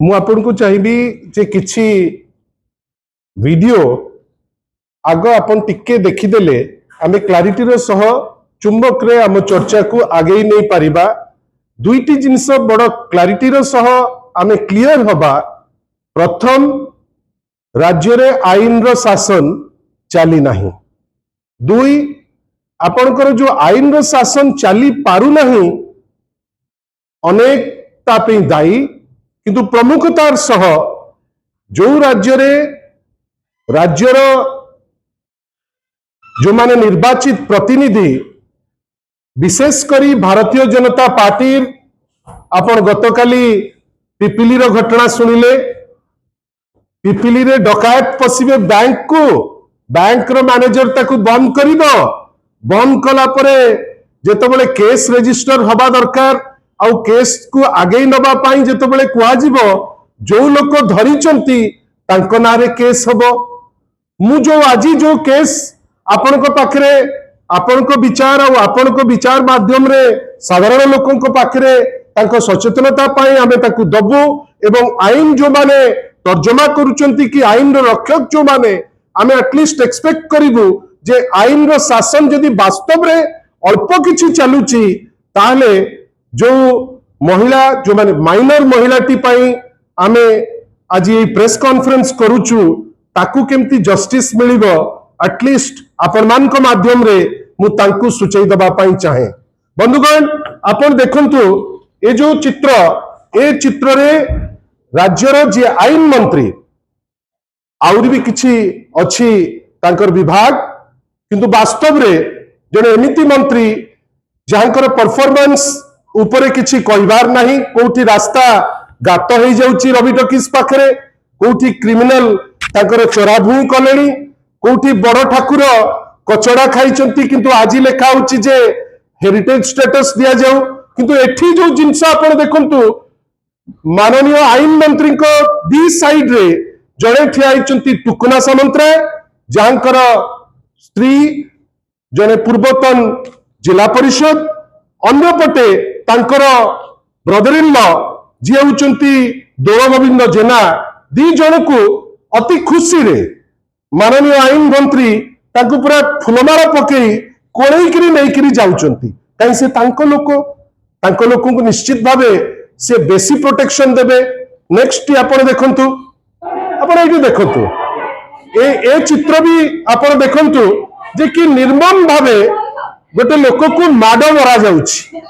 मु आपन को चाहिबी जे किछि वीडियो आग आपन टिके देखिदेले आमे क्लारिटी रो सह चुंबक रे आम चर्चा को आगे नहीं पारिबा। दुईटी जिनस बड़ क्लारिटी रो सह आमे क्लियर हबा। प्रथम, राज्य रे आईन रो शासन चली नाही। दुई, आपनकर जो आईन रो शासन चली पारु नाही अनेक तापे दायी, किंतु प्रमुखतार सह जो राज्य रे राज्यर जो माने निर्वाचित प्रतिनिधि विशेष करी भारतीय जनता पार्टी आपण गतकाली पिपिली रो घटना सुनिले। पिपिली रे डकायत पसिबे बैंक को, बैंक रो मैनेजर ताकू बंद करिबो। बंद कला परे जेतबेले केस रजिस्टर हबा दरकार आउ केस को आगे नबा पाई जेतबेले कुआ जिवो जो लोक धरिचंती तांको नारे केस हबो। मु जो आजी जो केस आपण को पाखरे आपण को विचार और आपण को विचार माध्यम रे साधारण लोकों को पाखरे तांको सचेतनता पाई आमे ताकू दबु एवं आईन जो माने तर्जमा करूचंती कि आईन रो रक्षक जो माने आमे एटलिस्ट एक्सपेक्ट करिवु जे आईन रो शासन जदि वास्तव रे अल्प किछि चलुची ताले जो महिला जो माने माइनर महिलाटी पाई आमे आज ये प्रेस कॉन्फ्रेंस करूचु ताकू केमती जस्टिस मिलिबो एटलिस्ट आपण मान को माध्यम रे मु तांकू सूचई दबा पाई चाहे। बंधुगण आपण देखंतु ए जो चित्र ए चित्र रे राज्यर जे आईन मंत्री आउरी भी किछि अछि तांकर विभाग, किंतु वास्तव रे जने एमिति मंत्री जहांकर परफॉर्मेंस ऊपर किछि कहबार नाही। कोठी रास्ता गात हो जाउची रवि टॉकीज पाखरे, कोठी क्रिमिनल तांकर चोराभूई कलेनी, कोठी बड़ ठाकुर कचड़ा खाइचंती किंतु आज लेखा होची जे हेरिटेज स्टेटस दिया जाऊ। किंतु एठी जो जिनस आपण देखंतु माननीय आईन मंत्री को दी साइड रे जड़े ठिया आइचंती टुकुना सामंतराय जहांकर स्त्री जने पूर्वतन जिला परिषद, अन्य पटे तांकर ब्रदर इन लॉ जी होचंती दोल गोविंद जेना, दी जन को अति खुशी रे माननीय आईन मंत्री तांको पूरा फुलमाला पकई कोळेइकरी नेइकरी जाउचंती। काई से तांको लोको को निश्चित भावे से बेसी प्रोटेक्शन देबे। नेक्स्ट आपण देखंतु, आपण एठी देखंतु ए चित्र भी आपण देखंतु जे कि निर्मम भावे गोटे लोक को माड मरा जाउछि।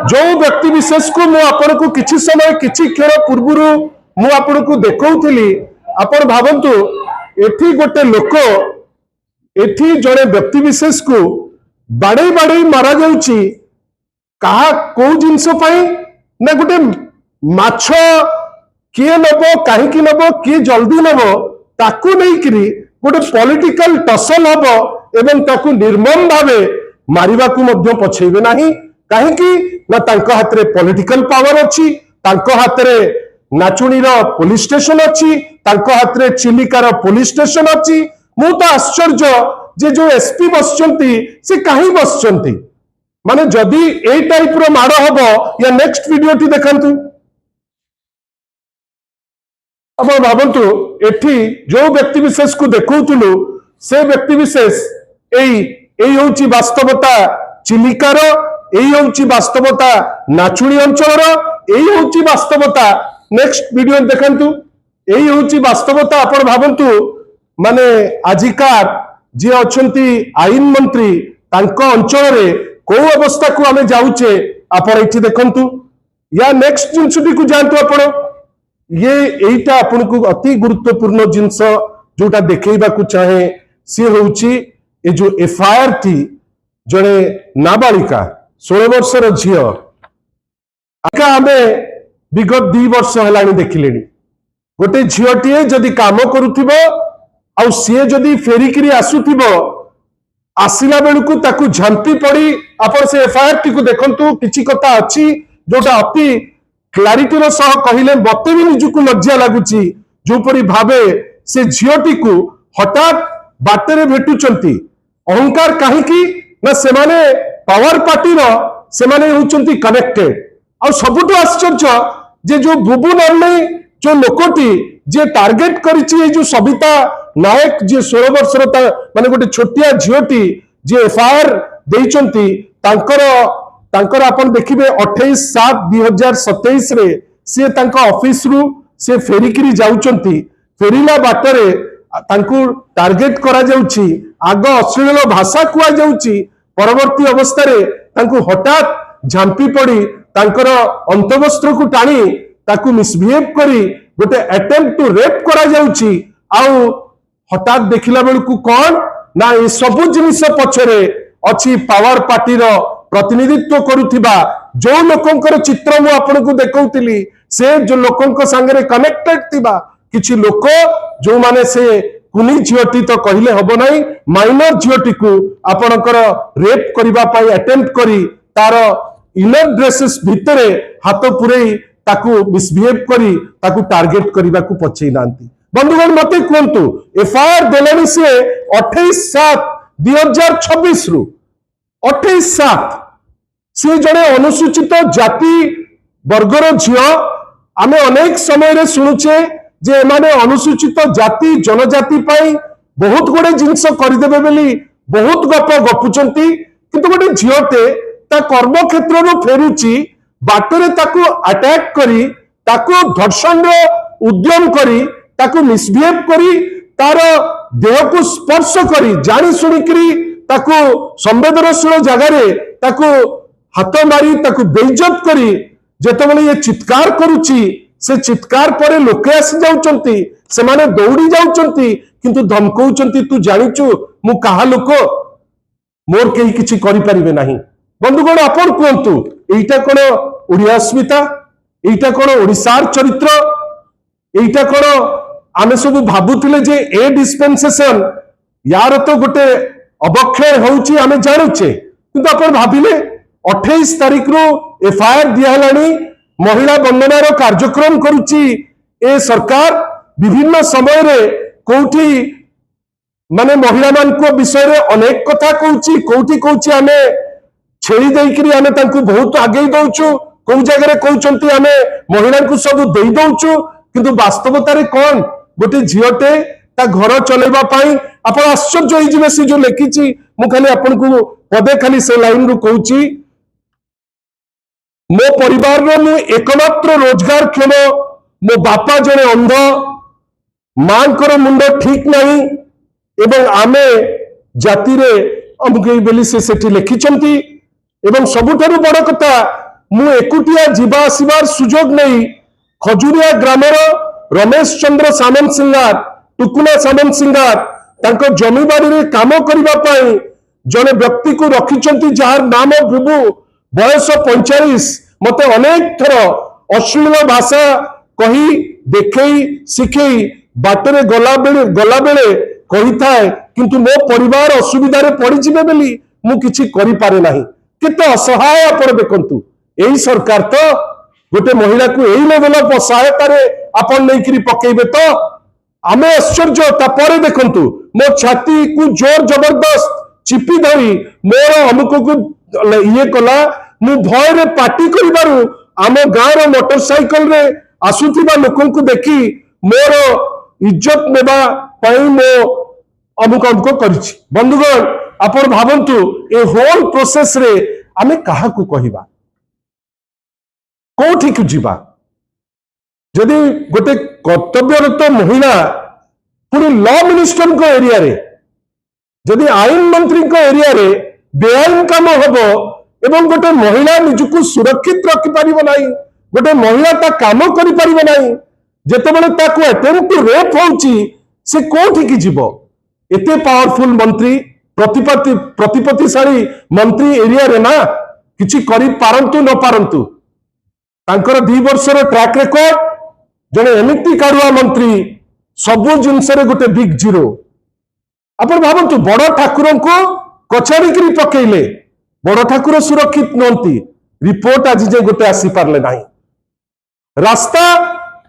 जो व्यक्ति विशेष को मु आपण को किछि समय किछि क्षण पूर्वरु मु आपण को देखौथिली। आपण भाबंतु एठी गोटे लोक, एठी जड़े व्यक्ति विशेष को बाड़े बाड़े मारा जाउछि कहा को जिंस पाई ना गोटे माछ किए नबो काहेकि नबो किए जल्दी नबो ताकू नहीं करी गोटे पॉलिटिकल टसल हबो एवं ताकू निर्मम भावे मारिबा को मध्य पछेबे नाही। काहेकि ना तांको हाथ रे पॉलिटिकल पावर अछि, तांको हाथ रे नाचुणीर पुलिस स्टेशन अछि, तांको हाथ रे चिलिकार पुलिस स्टेशन अछि। मु तो आश्चर्य जे जो एसपी बसचंती से काहे बसचंती, माने जदी ए टाइप रो माड़ हबो या नेक्स्ट वीडियो टी देखंतु। अब भाबंतु एठी जो व्यक्ति विशेष को देखौतुलु से व्यक्ति विशेष एई होची वास्तवता चिलिकार, एई होची वास्तवता नाचुणी अंचल, एई होची वास्तवता नेक्स्ट वीडियो देखंतु। एई होची वास्तवता आपण भाबंतु माने आजिकार जे अछंती आईन मंत्री तांको अंचल रे को अवस्था को आमे जाउचे आपण एठी देखंतु। या नेक्स्ट जिंसटी को जानतु आपण ये एटा आपण को अति गुरुत्वपूर्ण जिंस जोटा देखैबा को चाहे सी होउची ए जो एफआईआर थी जणे नाबालिका 16 वर्षर झियो आका आमे विगत 2 वर्ष हलानी देखिलेनी। गोटे झियोटीए जदि काम करूथिबो आउ सीए जदि फेरिकरी आसुथिबो आसिला बेलुकु ताकू झंपी पड़ी आपण से एफआईआर टी को देखंतु। किछि कथा अछि जोटा अति क्लारिटी रो सह कहिले मते भी निजुकु लज्जा लागुची जो परी भावे से झियोटी को हठात बाटेरे भेटुचंती। अहंकार काहेकि ना सेमाने पावर पार्टी रो सेमाने होचंती कनेक्टेड। आ सबुठु आश्चर्य जे जो बुबू नामनी जो लोकटी जे टार्गेट करिछि जो सविता नायक जे 16 वर्षर माने गोटे छोटिया झियोटी जे एफआईआर देइचंती तांकर आपण देखिबे 28/7/2027 रे से तांका ऑफिस रु से फेरिकिरी जाउचंती फेरिला बाटरे तांकु टार्गेट करा जाउची आग अश्लील भाषा कुआ जाउची परवर्ती अवस्था रे तांकु हठात झांपी पड़ी तांकर अंतवस्त्र को टाणी ताकू मिसबिहेव करी गोटे अटेम्प्ट टू रेप करा जाउची आउ हठात देखिला बेलकू कौन ना ये सबु जिनिस पछरे अछि पावर पार्टी रो प्रतिनिधित्व करुथिबा जो लोकंकर चित्र मु आपन को देखौतिली से जो लोकंक संगे कनेक्टेड थिबा किछि लोक जो माने से कुनी झियोटी तो कहले हबो नाही माइनर झियोटी को आपनकर रेप करिबा पई अटेम्प्ट करी तार इनर ड्रेसेस भितरे हाथ पुरई ताकू मिसबिहेव करी ताकू टार्गेट करने को पछई नांती बंधुगण मते कहतु एफआईआर देलानी से 28/7/2026 रु 28/7 से जड़े अनुसूचित जाति वर्गर झियो आमे अनेक समय रे सुनुचे जे माने अनुसूचित जाति जनजाति पाई बहुत गुडे जिंस करदेबे बेली बहुत गप गपुचंती किंतु गोटे झियोटे ता कर्म क्षेत्र रो फेरुची बाटरे ताकू अटैक करी ताकू धर्षण रो उद्यम करी ताकू मिसबिहेव करी तार देह को स्पर्श करी जानी सुनी करी ताकू संवेदनशील जगह रे ताकू हाथ मारी ताकू बेइज्जत करी जेतेबेले ये चित्कार करूची से चित्कार परे लोके आसी जाउचंती से माने दौड़ी जाउचंती किंतु धमकौचंती तू जानिचु मु काहा लोक मोर केही किछि करि परिबे नाही बंधुगण आपण कहतु एटा कोन ओडिया अस्मिता एटा कोन ओडिसार चरित्र एटा कोन आमे सब भाबुतिले जे ए डिस्पेंसेशन यार तो गोटे अवक्षय होउची आमे जानुचे किंतु आपण भाबिले 28 तारिख रो एफआईआर दिया हलानी महिला वंदनार कार्यक्रम करुची ए सरकार विभिन्न समय रे कोठी माने महिला मान को विषय रे अनेक कथा कहूची कोठी कहूची आमे छेड़ी देकरी आमे तांकु बहुत आगे दउछु को जगह रे कहउचंती आमे महिला को सब देई दउछु किंतु वास्तवता रे कोन गोटे झियोटे ता घर चलेबा पाई आपण आश्चर्य होई जिवे से जो लेखिची मु खाली आपण को पदे खाली से लाइन रु कहउची मो परिवार रो मु एकमात्र रोजगार क्षम मो बापा जने अंध मांकर मुंड ठीक नहीं एवं आमे जाति रे अमुके बेली से सेठी लेखिचंती एवं सबुठारु बड़ कथा मु एकुटिया जीवा आसिबार सुजोग नहीं खजुरिया ग्रामर रमेश चंद्र सामंत सिंगार टुकुना सामंत सिंगार तांको जमीबाड़ी रे काम करिबा पई जने व्यक्ति को रखिचंती जार नाम बुबू बयस 45 मते अनेक थर अश्लील भाषा कही देखई शिखई बाटरे गला बेले कही थाए किंतु मो परिवार असुविधा रे पड़ी जिबे बेली मु किछि करि पारे नाही केते असहाय आपण देखंतु एही सरकार तो गोटे महिला को एही लेवल ऑफ सहायता रे आपण नै करी पकेइबे तो आमे आश्चर्य तापरे देखंतु मो छाती को जोर जबरदस्त चिपी धरी मोर अमुक को ये कला मु भय रे पार्टी करिबारु आम गाँव रो मोटरसाइकल रे आसुथिबा लोकन को देखी मोर इज्जत नेबा पई मो अमुक अमुक करिछि बंधुगण आपण भाबंतु ए होल प्रोसेस रे आमे काहा को कहिबा कोठी को जीवा जदि गोटे कर्तव्यरत महिला पूरी लॉ मिनिस्टर को एरिया रे जदि आईन मंत्री को एरिया रे बेआईन काम हबो एवं गोटे महिला निजको सुरक्षित रखि परिबो नाही गोटे महिला ता काम करि परिबो नाही जेतेबेले ताको अटेम्प्ट टू रेप होउची से कोठी की जीवो एते पावरफुल मंत्री प्रतिपत्तिशाली मंत्री एरिया रे ना किछि करि पारंतु न पारंतु तांकर 2 वर्षर ट्रैक रिकॉर्ड जने एमिति कारुआ मंत्री सबु जिनस रे गोटे बिग जीरो आपण भाबंतु बड़ ठाकुर को कछाड़ी करी पकेइले बड़ ठाकुर सुरक्षित नंती रिपोर्ट आज जे गोटे आसी पारले नाही रास्ता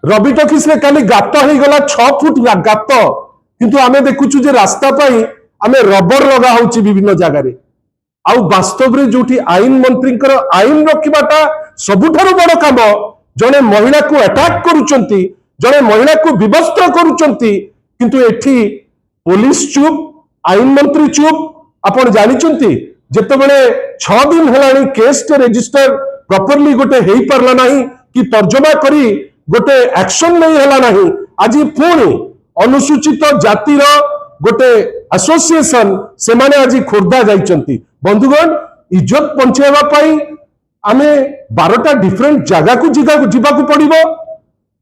रवि टॉकीज रे खाली गात हो गला 6 फुट गात किंतु आमे देखुछु जे रास्ता पाई आमे रबर लगा होची विभिन्न जगह रे आउ वास्तव रे जोठी आईन मंत्री आईन रखिबाटा सबुठारु बड़ काम जड़े महिला को अटैक करुचंती, जड़े महिला को विवस्त्र करुचंती, किंतु एठी पुलिस चुप, आईन मंत्री चुप। आपण जानिचंती जेतेबेले 6 दिन हेलानी केस टे रजिस्टर प्रॉपर्ली गोटे हेई परला नाही कि तर्जमा करी गोटे एक्शन नहीं हेला नाही। आज पुणी अनुसूचित जातिर गोटे एसोसिएशन से माने आज खोर्धा जाइचंती। बंधुगण इज्जत पंचाइबा पई आमे 12टा डिफरेंट जगह को जीवा को पड़िबो।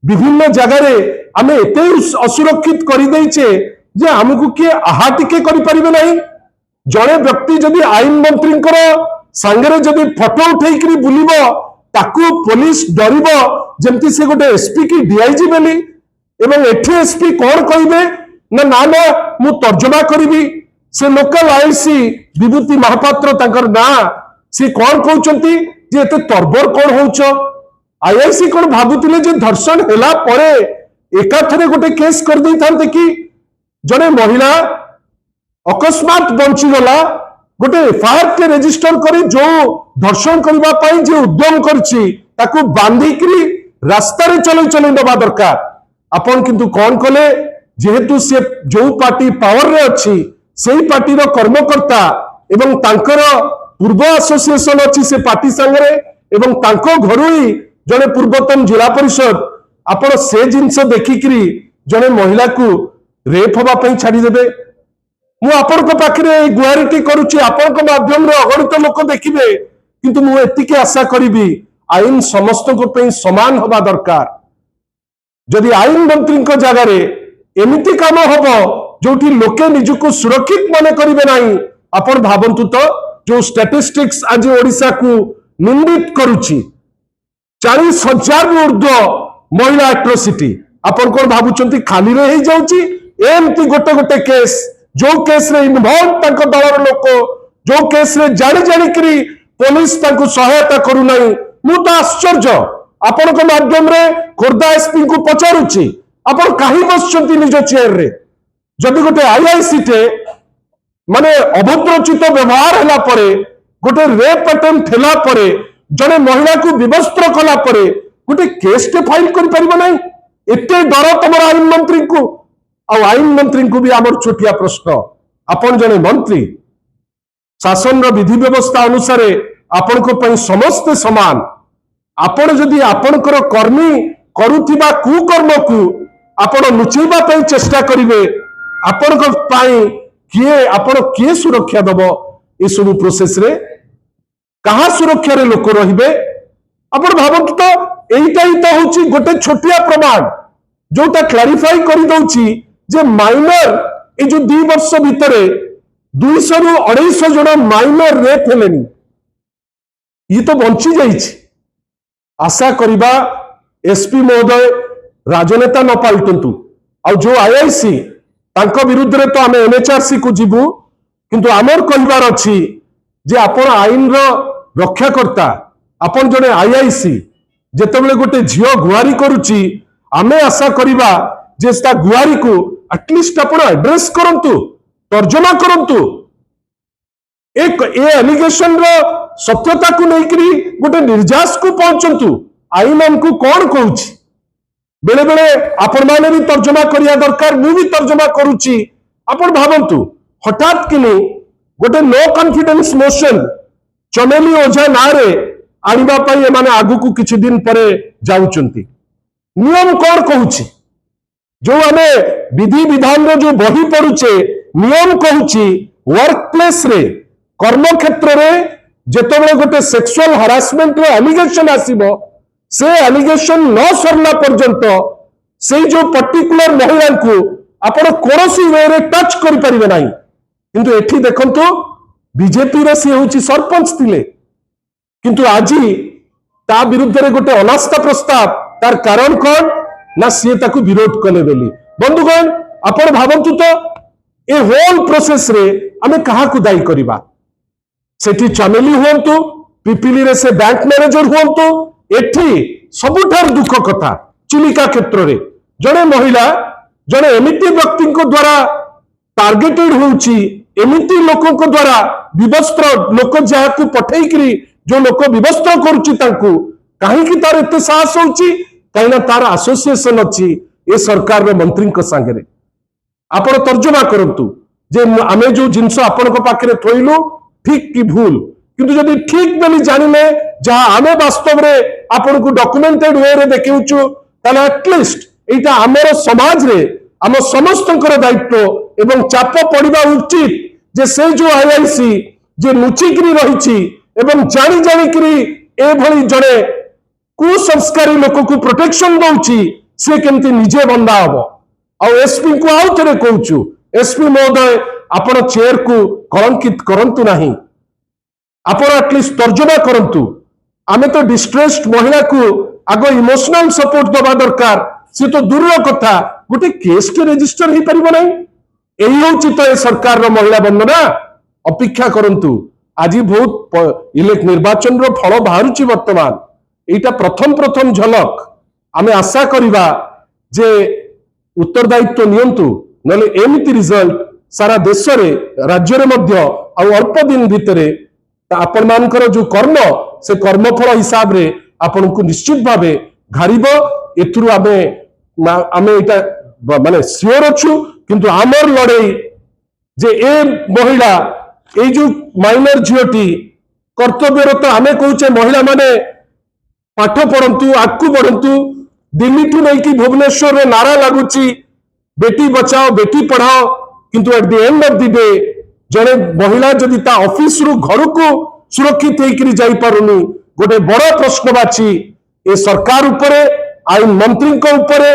विभिन्न जगह आमे एते असुरक्षित करि दैछे जे हमकु के आहा टिके करि परिबे नाही। जड़े व्यक्ति जदि आईन मंत्री सांगरे जदि फोटो उठेकरी बुलिबो ताकू पुलिस डरिबो जेमती से गोटे एसपी की डीआईजी बेली। एवं एठी एसपी कौन कहिबे ना ना ना मु तर्जमा करिबी। से लोकल आईसी विभूति महापात्र तांकर ना से कौन कहउचंती जे एते तरबर कौन होउछ। आईआईसी कौन भाबुतिले जे धर्षण हेला परे एकाथरे गोटे केस कर दै थांते कि जने महिला अकस्मात बंची गला गोटे एफआईआर के रजिस्टर करी जो धर्षण करबा पई जे उद्यम करछि ताकू बांधिकरी रास्ता रे चलै चलै दबा दरकार। आपण किंतु कौन कले जेहेतु से जो पार्टी पावर रे अछि सेही पार्टी रो कर्मकर्ता एवं तांकर पूर्व एसोसिएशन अछि से पार्टी संगरे एवं तांको घरु ही जने पूर्वतन जिला परिषद आपण से जिंस देखिकरी जने महिला को रेप होबा पई छाडी देबे। मु आपण को पाखरे गुहारिटी करूची आपण को माध्यम रे अगणित लोक देखिबे किंतु मु एतिके आशा करिबी आईन समस्त को पे समान होबा दरकार। जदि आईन मंत्री को जगह रे एमिति काम होबो जोठी लोके निजको सुरक्षित माने करिवे नाही। आपण भाबंतु तो जो स्टैटिस्टिक्स आज ओडिसा को निंदित करूची 40,000 ऊर्ध्व महिला एट्रोसिटी आपण कोन भाबुचंती खाली रे ही जाउची। एमती गोटे गोटे केस जो केस रे इन्वॉल्व तांको दलर लोक जो केस रे जानि जानि करी पुलिस तांको सहायता करू नाही। मु तो आश्चर्य आपण को माध्यम रे खोर्धा एसपी को पचारुची आपण काहे बसचंती निज चेयर रे। जदि गोटे आईआईसी टे माने अभद्रचित व्यवहार हला परे गोटे रेप अटेम्प्ट हला परे जने महिला को विवस्त्र कला परे गोटे केस टे फाइल करि परिबो नाही। एते डर तमर आईन मंत्री को आ आईन मंत्री को भी आमर छोटिया प्रश्न आपण जने मंत्री शासन रो विधि व्यवस्था अनुसार आपण को पई समस्त समान। आपण जदि आपणकर कर्मी करुथिबा कुकर्म को आपण लुचेबा पई चेष्टा करिवे आपण को पई किए आपण किए सुरक्षा दबो ए सब प्रोसेस रे कहा सुरक्षा रे लोक रहिबे। आपण भाबंतु तो एइटा ही तो होची गोटे छोटिया प्रमाण जोटा क्लैरिफाई करि दउची जे माइनर ए जो 2 वर्ष भितरे 200 रु 250 जन माइनर रेप हेलेनी ये तो बंची जाइछि। आशा करिबा एसपी महोदय राजनेता न पाल्टंतु आ जो आईआईसी तांको विरुद्ध रे तो आमे एनएचआरसी को जीवु किंतु आमर कहिबार अछि जे आपण आईन रो रक्षाकर्ता आपण जने आईआईसी जेतेबेले गोटे झियो गुहारी करूची आमे आशा करिबा जे ता गुहारी को एटलिस्ट आपण एड्रेस करंतु तर्जमा करंतु एक ए एलिगेशन रो सत्यता को लेकरी गोटे निर्जास को पहुंचंतु आईन हमको कौन कहूची। बेले बेले आपण माने भी तर्जमा करिया दरकार मु भी तर्जमा करूची। आपण भाबंतु हठात किनी गोटे नो कॉन्फिडेंस मोशन चमेली ओझा नारे आनिबा पई माने आगु को किछि दिन परे जाउचंती। नियम कौन कहूची जो आमे विधि विधान रो जो बही पड़ुचे नियम कहूची वर्क प्लेस रे कर्म क्षेत्र रे जेतबेले गोटे सेक्सुअल हरासमेंट रो एलिगेशन आसीबो से एलिगेशन न सरला पर्यंत से जो पर्टिकुलर महिला को आपण कोनोसी वे रे टच करि परिबे नाही। किंतु एठी देखंतु बीजेपी रे से होची सरपंच थिले किंतु आजी ता विरुद्ध रे गोटे अनास्था प्रस्ताव तार कारण कोन ना सी ताकू विरोध कले बेली। बंधुगण आपण भाबंतु तो ए होल प्रोसेस रे आमे कहा को दायी करिबा। सेठी चमेली हुंतु पिपिली रे से बैंक मैनेजर हुंतु एठी सबुठार दुख कथा चिलिका क्षेत्र रे जने महिला जने एमिति व्यक्ति को द्वारा टार्गेटेड होउची एमिति लोकों को द्वारा विवस्त्र लोक जहा को पठेइकरी जो लोक विवस्त्र करूची तांकू कहीं तार एत साहस होची कहीं तार एसोसिएशन अच्छी ए सरकार मंत्री सांगे आपण तर्जमा करंतु जे आमे जो जिनस आपण पाखे थोइलु ठीक कि भूल किंतु जदि ठीक बोली जानिले जहाँ आमे वास्तव में आपण को डॉक्यूमेंटेड वे रे देखिउछु ताले एटलिस्ट एटा हमर समाज रे हम समस्तंकर दायित्व एवं चाप पड़िबा उचित जे से जो आईआईसी जे लुचिकरी रहिछि एवं जानी जानी करी ए भली जणे कुसंस्कारी लोक को प्रोटेक्शन दउछि से केमती निजे बंदा हबो आ एसपी को आउ थरे कहूछु एसपी महोदय आपण चेयर को कलंकित करंतु नाही आपण एटलिस्ट तर्जमा करंतु आमे तो डिस्ट्रेस्ड महिला को आगो इमोशनल सपोर्ट दबा दरकार से तो दूर कथा गोटे केस के रजिस्टर हो पारिबो नाही एही होछि तो ए सरकार रो महिला बंधना अपेक्षा करंतु आज बहुत इलेक्ट निर्वाचन रो फल बाहरुछि वर्तमान एटा प्रथम झलक आमे आशा करिबा जे उत्तरदायित्व नियंतु नले एमिति रिजल्ट सारा देश रे राज्य रे मध्य आ अल्प दिन भितरे आपण मानकर जो कर्म से कर्मफल हिसाब रे आपण को निश्चित भावे घारिबो एथुरु आमे एटा माने सियोर अछु किंतु आमर लड़ाई जे ए महिला ए जो माइनर झियोटी कर्तव्यरत आमे कहूचे महिला माने पाठ पढ़ंतु आगु बढ़ंतु दिल्ली ठू नहीं कि भुवनेश्वर रे नारा लागुची बेटी बचाओ बेटी पढ़ाओ किंतु at the end of the day जड़े महिला जदि ता ऑफिस रु घर को सुरक्षित होकर जाई पारुनी गोटे बड़ प्रश्नवाची ए सरकार उपरे आईन मंत्री उपरे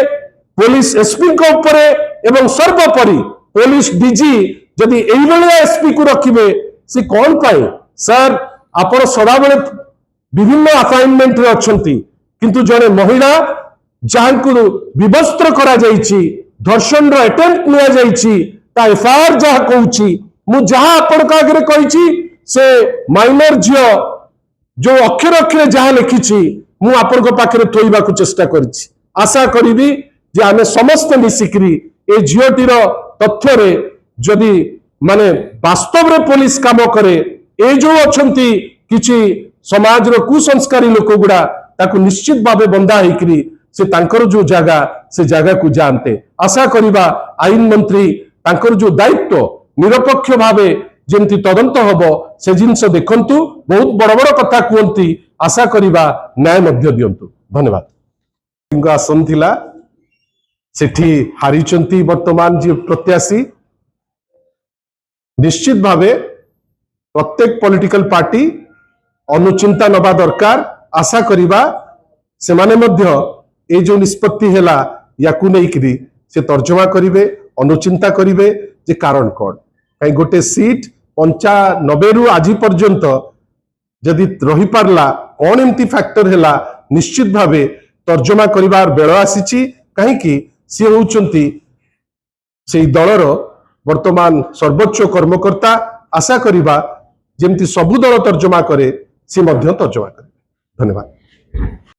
पुलिस एसपी उपरे एवं सर्वोपरि पुलिस डीजी जदि एसपी को रखिबे से कौन पाए सर आपण सदाबले विभिन्न असाइनमेंट रे अछंती किंतु जड़े महिला जहां को विवस्त्र करा जाईची धर्षण रो अटेम्प्ट लिया जाईची ता एफआईआर जहां कहूची मु जहां आपण का आगे कहिची से माइनर झियो जो अक्षर अक्षर जहां लिखिची मु आपण को पाखरे थोइबा को चेष्टा करछि आशा करिबी जे आमे समस्त मिसिकरी ए झियोटीर तथ्य रे जदि माने वास्तव रे पुलिस काम करे ए जो अछंती किछि समाज रो कुसंस्कारी लोक गुडा ताकू निश्चित भावे बंदा हेकरी से तांकर जो जगह को जानते आशा करिबा आईन मंत्री तांकर जो दायित्व निरपेक्ष भावे जेमती तदंत हबो से जिनस देखंतु बहुत बड़ बड़ कथा कहती आशा करिबा न्याय मध्य दियंतु धन्यवाद आसन थिला सेठी हारिचंती वर्तमान जी प्रत्याशी निश्चित भावे प्रत्येक पॉलिटिकल पार्टी अनुचिंता नबा दरकार आशा करिबा से माने मध्य ए जो निष्पत्ति हैला याकू नेइकरी से तर्जमा करिवे अनुचिंता करिवे जे कारण कोन कहीं गोटे सीट 95 रु आज पर्यंत जदि रही पारला कौन एमती फैक्टर हैला निश्चित भावे तर्जमा करिवार बेଳ आसीची कहीं कि सी होउचंती से दलर वर्तमान सर्वोच्च कर्मकर्ता आशा करिबा जेमती सबु दल तर्जमा करे सी मध्य तर्जमा करे धन्यवाद।